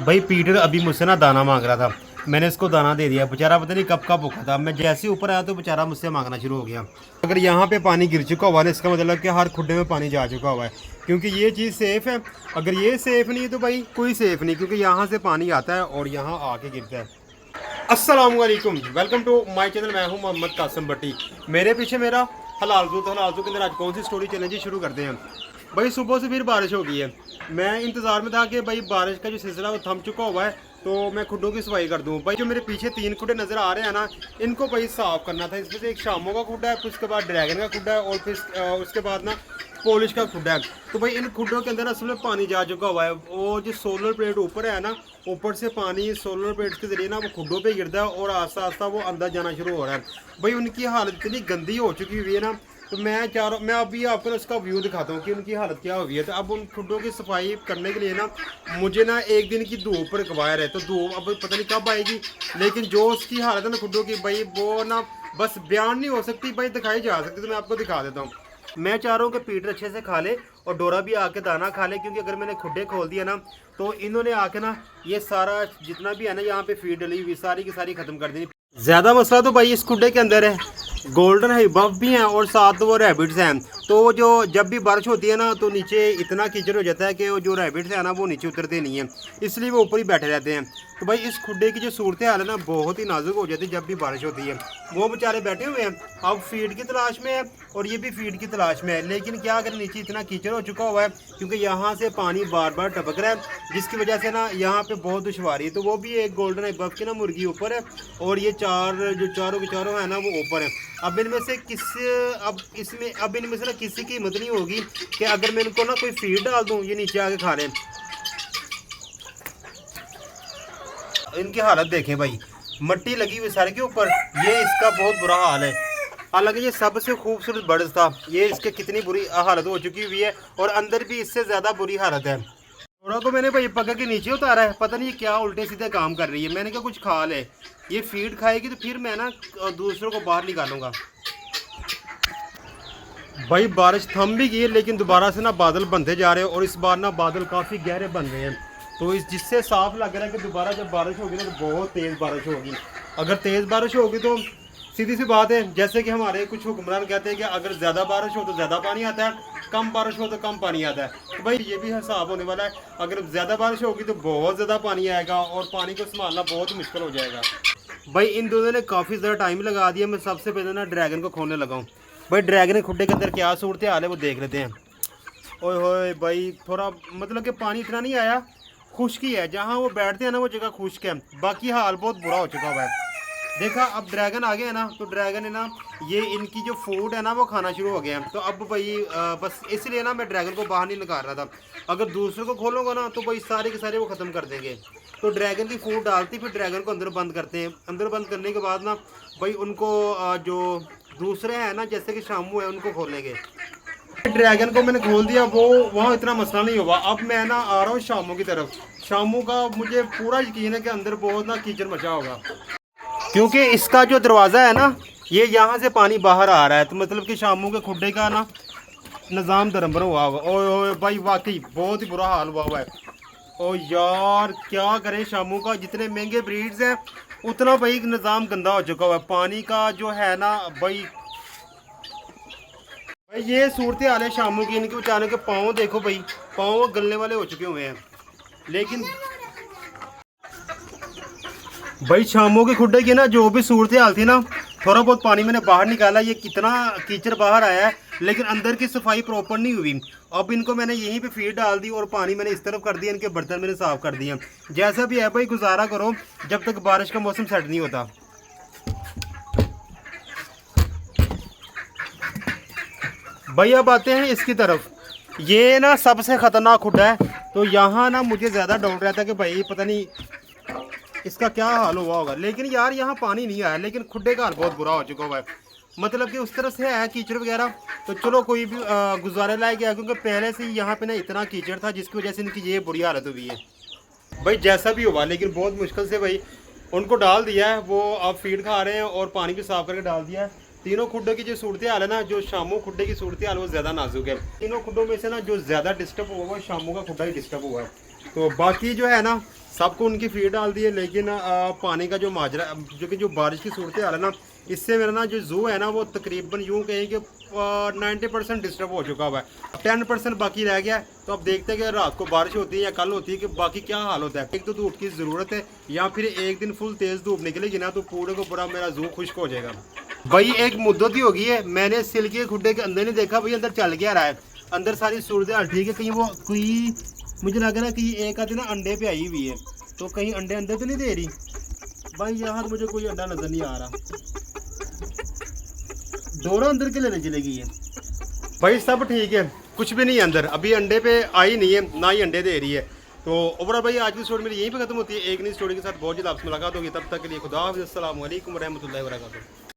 भाई पीटर अभी मुझसे ना दाना मांग रहा था। मैंने इसको दाना दे दिया। बेचारा पता नहीं कब का भूखा था। मैं जैसे ही ऊपर आया तो बेचारा मुझसे मांगना शुरू हो गया। अगर यहाँ पे पानी गिर चुका हुआ ना, इसका मतलब कि हर खुड्डे में पानी जा चुका हुआ है, क्योंकि ये चीज़ सेफ़ है। अगर ये सेफ़ नहीं है तो भाई कोई सेफ़ नहीं, क्योंकि यहाँ से पानी आता है और यहाँ आके गिरता है। अस्सलाम वालेकुम, वेलकम टू माय चैनल। मैं हूँ मोहम्मद कासिम भट्टी। मेरे पीछे मेरा हलाल दूध के अंदर आज कौन सी स्टोरी चैलेंज शुरू करते हैं। भाई सुबह से फिर बारिश हो गई है। मैं इंतज़ार में था कि भाई बारिश का जो सिलसिला वो थम चुका हुआ है तो मैं खुडों की सफाई कर दूं। भाई जो मेरे पीछे 3 खुडे नज़र आ रहे हैं ना, इनको भाई साफ़ करना था। इसमें से एक शामों का खुडा है, फिर उसके बाद ड्रैगन का खुडा है और फिर उसके बाद ना पॉलिश का खुडा है। तो भाई इन खुडों के अंदर असल में पानी जा चुका हुआ है। और जो सोलर प्लेट ऊपर है ना, ऊपर से पानी सोलर प्लेट के जरिए ना वो खुडों पे गिरता है और आस्ता आस्ता वो अंदर जाना शुरू हो रहा है। भाई उनकी हालत इतनी गंदी हो चुकी हुई है ना, तो मैं अभी आपको उसका व्यू दिखाता हूँ कि उनकी हालत क्या हुई है। तो अब उन खुडों की सफाई करने के लिए ना मुझे ना एक दिन की धूप रिक्वायर है। तो धूप अब पता नहीं कब आएगी, लेकिन जो उसकी हालत है ना खुडों की, भाई वो ना बस बयान नहीं हो सकती, भाई दिखाई जा सकती। तो मैं आपको दिखा देता हूँ। मैं चाह रहा हूँ कि पीटर अच्छे से खा ले और डोरा भी आके दाना खा ले, क्योंकि अगर मैंने खुडे खोल दिया ना तो इन्होंने आके ना ये सारा जितना भी है ना यहाँ पे फीड डली हुई सारी की सारी खत्म कर देनी। ज़्यादा मसला तो भाई इस खुडे के अंदर है। गोल्डन है, बफ भी हैं और साथ वो रैबिट्स हैं। तो जो जब भी बारिश होती है ना तो नीचे इतना कीचड़ हो जाता है कि वो जो रैबिट्स हैं ना वो नीचे उतरते नहीं हैं, इसलिए वो ऊपर ही बैठे रहते हैं। तो भाई इस खुडे की जो सूरत हाल है ना बहुत ही नाजुक हो जाती है जब भी बारिश होती है। वो बेचारे बैठे हुए हैं, अब फीड की तलाश में है और ये भी फीड की तलाश में है। लेकिन क्या अगर नीचे इतना कीचड़ हो चुका हुआ है, क्योंकि यहाँ से पानी बार बार टपक रहा है, जिसकी वजह से ना यहाँ पे बहुत दुश्वारी है। तो वो भी एक गोल्डन है बफ की ना मुर्गी ऊपर है और ये चारों के चारों है ना वो ऊपर है। अब इनमें से किसी की हिम्मत नहीं होगी कि अगर मैं इनको ना कोई फीड डाल दूं ये नीचे आके खा लें। इनकी हालत देखें भाई, मट्टी लगी हुई सर के ऊपर, ये इसका बहुत बुरा हाल है। हालांकि ये सबसे खूबसूरत बर्ड था, ये इसके कितनी बुरी हालत हो चुकी हुई है और अंदर भी इससे ज़्यादा बुरी हालत है। थोड़ा को मैंने भाई पकड़ के नीचे उतारा है, पता नहीं क्या उल्टे सीधे काम कर रही है। मैंने कहा कुछ खा ले, ये फीड खाएगी तो फिर मैं ना दूसरों को बाहर निकालूंगा। भाई बारिश थम भी गई है, लेकिन दोबारा से ना बादल बनते जा रहे हैं और इस बार ना बादल काफ़ी गहरे बन रहे हैं। तो इस जिससे साफ लग रहा है कि दोबारा जब बारिश होगी ना तो बहुत तेज़ बारिश होगी। अगर तेज़ बारिश होगी तो सीधी सी बात है, जैसे कि हमारे कुछ हुक्मरान कहते हैं कि अगर ज़्यादा बारिश हो तो ज़्यादा पानी आता है, कम बारिश हो तो कम पानी आता है। तो भाई ये भी हिसाब होने वाला है। अगर ज़्यादा बारिश होगी तो बहुत ज़्यादा पानी आएगा और पानी को संभालना बहुत मुश्किल हो जाएगा। भाई इन दोनों ने काफ़ी ज़्यादा टाइम लगा दिया। मैं सबसे पहले ना ड्रैगन को खोलने लगा हूँ। भाई ड्रैगन खुड्डे के अंदर क्या सूरत हाल है वो देख लेते हैं। ओए होए भाई, थोड़ा मतलब कि पानी इतना नहीं आया, खुश्की है। जहाँ वो बैठते हैं ना वो जगह खुश्क है, बाकी हाल बहुत बुरा हो चुका हुआ है। देखा अब ड्रैगन आ गया है ना, तो ड्रैगन है ना ये इनकी जो फूड है ना वो खाना शुरू हो गया है। तो अब भाई बस इसलिए ना मैं ड्रैगन को बाहर नहीं निकाल रहा था। अगर दूसरों को खोलूँगा ना तो भाई सारे के सारे वो ख़त्म कर देंगे। तो ड्रैगन की फूड डालती फिर ड्रैगन को अंदर बंद करते हैं। अंदर बंद करने के बाद ना भाई उनको जो दूसरे हैं ना जैसे कि शामू है उनको खोलेंगे। ड्रैगन को मैंने खोल दिया, वो वहाँ इतना मसला नहीं हुआ। अब मैं ना आ रहा हूँ शामू की तरफ। शामू का मुझे पूरा यकीन है कि अंदर बहुत ना कीचड़ मचा होगा, क्योंकि इसका जो दरवाज़ा है ना ये यहाँ से पानी बाहर आ रहा है। तो मतलब कि शामू के खुड्डे का ना निज़ाम दरअंबर हुआ होगा। ओए ओए भाई वाकई बहुत ही बुरा हाल हुआ है। ओ यार क्या करें, शामू का जितने महंगे ब्रीड्स हैं उतना भाई निज़ाम गंदा हो चुका हुआ है पानी का जो है ना। भाई भाई ये सूरत हाल है शामू की। इनके बेचारे के पाँव देखो भाई, पाँव गलने वाले हो चुके हुए हैं। लेकिन भाई शामों के खुड्डे की ना जो भी सूरत हाल थी ना, थोड़ा बहुत पानी मैंने बाहर निकाला, ये कितना कीचड़ बाहर आया है, लेकिन अंदर की सफाई प्रॉपर नहीं हुई। अब इनको मैंने यहीं पे फीड डाल दी और पानी मैंने इस तरफ कर दिया, इनके बर्तन मैंने साफ़ कर दिए। जैसा भी है भाई गुजारा करो जब तक बारिश का मौसम सेट नहीं होता। भाई अब आते हैं इसकी तरफ। ये ना सबसे ख़तरनाक खुड्डा है। तो यहाँ ना मुझे ज़्यादा डाउट रहता है कि भाई पता नहीं इसका क्या हाल हुआ होगा। लेकिन यार यहाँ पानी नहीं आया, लेकिन खुड्डे का हाल बहुत बुरा हो चुका हुआ है। मतलब कि उस तरह से है कीचड़ वगैरह, तो चलो कोई भी गुजारे लायक गया, क्योंकि पहले से यहाँ पे ना इतना कीचड़ था जिसकी वजह से इनकी ये बुरी हालत हुई है। भाई जैसा भी हुआ, लेकिन बहुत मुश्किल से भाई उनको डाल दिया है। वो अब फीड खा रहे हैं और पानी भी साफ करके डाल दिया है। तीनों खुड्डों की जो सूरत हाल है ना, जो शामू खुड्डे की सूरत हाल वो ज़्यादा नाजुक है। तीनों खुड्डों में से ना जो ज़्यादा डिस्टर्ब हुआ है शामू का खुड्डा ही डिस्टर्ब हुआ है। तो बाकी जो है ना सबको उनकी फीड डाल दी है, लेकिन पानी का जो माजरा, जो बारिश की सूरत हाल है ना, इससे मेरा ना जो जू है ना वो तकरीबन यूँ कहें कि 90% डिस्टर्ब हो चुका हुआ है। 10% बाकी रह गया है। तो अब देखते हैं कि रात को बारिश होती है या कल होती है कि बाकी क्या हाल होता है। एक तो धूप की ज़रूरत है या फिर एक दिन फुल तेज़ धूप निकलेगी ना तो पूरे को पूरा मेरा जू खुश्क हो जाएगा। भाई एक मुद्दत ही होगी है, मैंने सिल्क के खुड्डे के अंदर नहीं देखा भाई अंदर चल क्या रहा है। अंदर सारी सूरत हाल ठीक है, कहीं वो कोई मुझे लग रहा है कि एक आधी ना अंडे पे आई हुई है, तो कहीं अंडे अंदर तो नहीं दे रही भाई। यहाँ तो मुझे कोई अंडा नजर नहीं आ रहा। दोनों अंदर के लेने चलेगी है भाई, सब ठीक है, कुछ भी नहीं है अंदर, अभी अंडे पे आई नहीं है, ना ही अंडे दे रही है। तो ओवरऑल भाई आज की स्टोरी मेरी यहीं पे खत्म होती है। एक नई स्टोरी के साथ बहुत जल्द आपसे मुलाकात होगी, तब तक के लिए खुदा हाफ़िज़, अस्सलाम वालेकुम रहमतुल्लाहि व बरकातुहू।